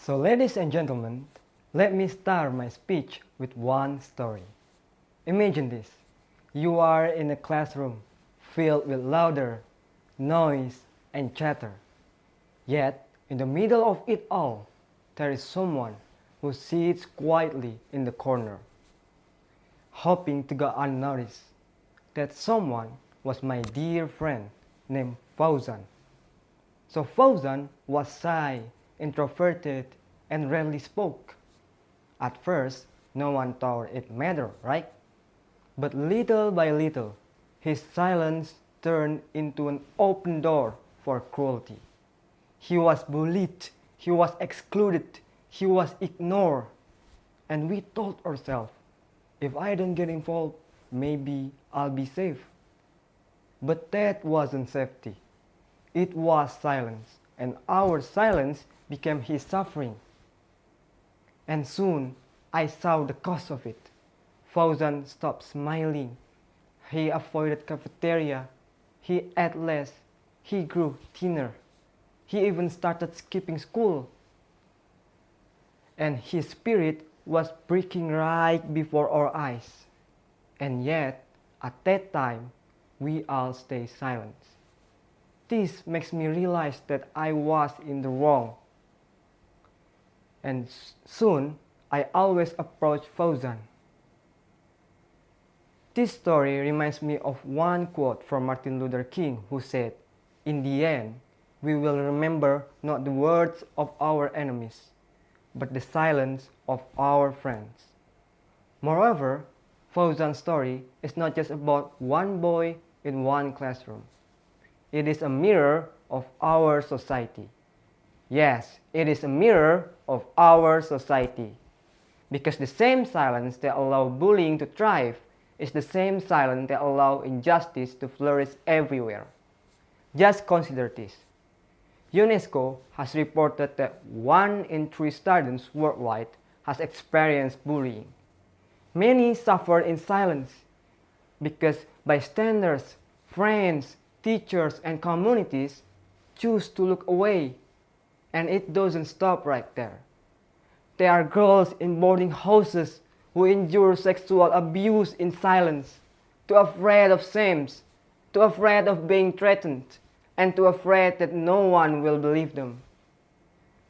So ladies and gentlemen, let me start my speech with one story. Imagine this. You are in a classroom filled with laughter, noise, and chatter. Yet, in the middle of it all, there is someone who sits quietly in the corner, hoping to go unnoticed. That someone was my dear friend named Fauzan. So Fauzan was shy, introverted, and rarely spoke. At first, no one thought it mattered, right? But little by little, his silence turned into an open door for cruelty. He was bullied, he was excluded, he was ignored. And we told ourselves, if I don't get involved, maybe I'll be safe. But that wasn't safety. It was silence, and our silence became his suffering. And soon, I saw the cost of it. Fauzan stopped smiling. He avoided cafeteria. He ate less. He grew thinner. He even started skipping school. And his spirit was breaking right before our eyes. And yet, at that time, we all stayed silent. This makes me realize that I was in the wrong. And soon, I always approach Fauzan. This story reminds me of one quote from Martin Luther King who said, "In the end, we will remember not the words of our enemies, but the silence of our friends." Moreover, Fauzan's story is not just about one boy in one classroom. It is a mirror of our society. Yes, it is a mirror of our society. Because the same silence that allows bullying to thrive is the same silence that allows injustice to flourish everywhere. Just consider this. UNESCO has reported that 1 in 3 students worldwide has experienced bullying. Many suffer in silence because bystanders, friends, teachers, and communities choose to look away. And it doesn't stop right there. There are girls in boarding houses who endure sexual abuse in silence, too afraid of shame, too afraid of being threatened, and too afraid that no one will believe them.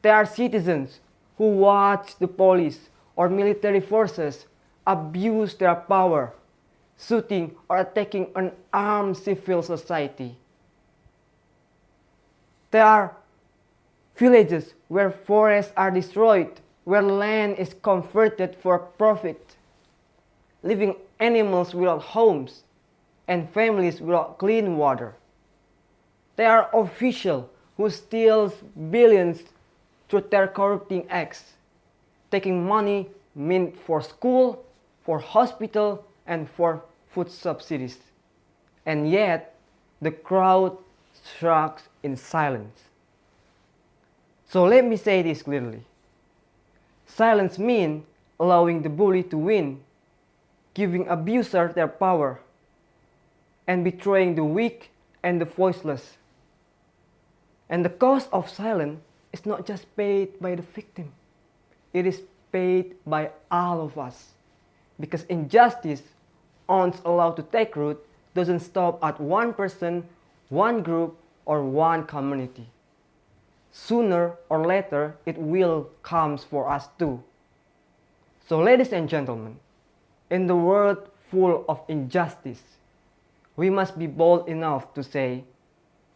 There are citizens who watch the police or military forces abuse their power, shooting or attacking an armed civil society. There are villages where forests are destroyed, where land is converted for profit, leaving animals without homes and families without clean water. There are officials who steal billions through their corrupting acts, taking money meant for school, for hospital, and for food subsidies. And yet, the crowd shrugs in silence. So let me say this clearly. Silence means allowing the bully to win, giving abusers their power, and betraying the weak and the voiceless. And the cost of silence is not just paid by the victim. It is paid by all of us. Because injustice, once allowed to take root, doesn't stop at one person, one group, or one community. Sooner or later, it will come for us too. So ladies and gentlemen, in the world full of injustice, we must be bold enough to say,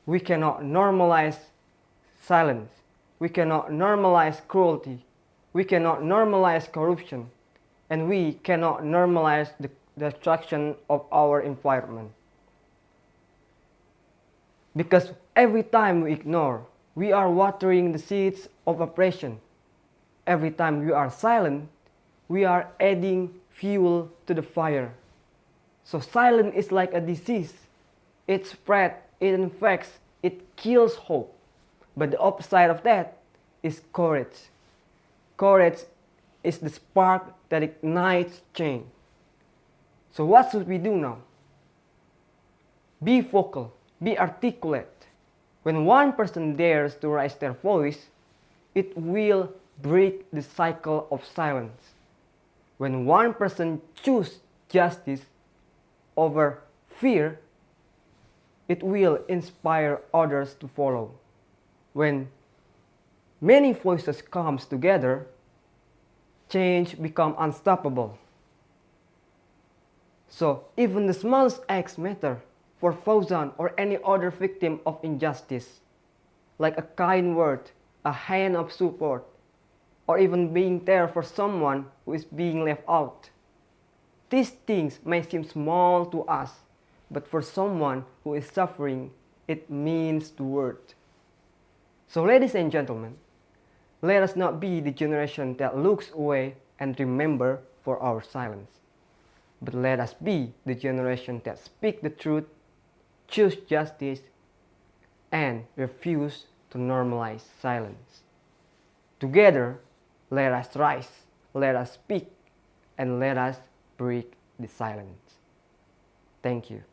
we cannot normalize silence, we cannot normalize cruelty, we cannot normalize corruption, and we cannot normalize the destruction of our environment. Because every time we ignore, we are watering the seeds of oppression. Every time we are silent, we are adding fuel to the fire. So silence is like a disease. It spreads, it infects, it kills hope. But the opposite of that is courage. Courage is the spark that ignites change. So what should we do now? Be vocal, be articulate. When one person dares to raise their voice, it will break the cycle of silence. When one person chooses justice over fear, it will inspire others to follow. When many voices come together, change becomes unstoppable. So even the smallest acts matter for Fauzan or any other victim of injustice, like a kind word, a hand of support, or even being there for someone who is being left out. These things may seem small to us, but for someone who is suffering, it means the world. So ladies and gentlemen, let us not be the generation that looks away and remember for our silence. But let us be the generation that speak the truth, choose justice, and refuse to normalize silence. Together, let us rise, let us speak, and let us break the silence. Thank you.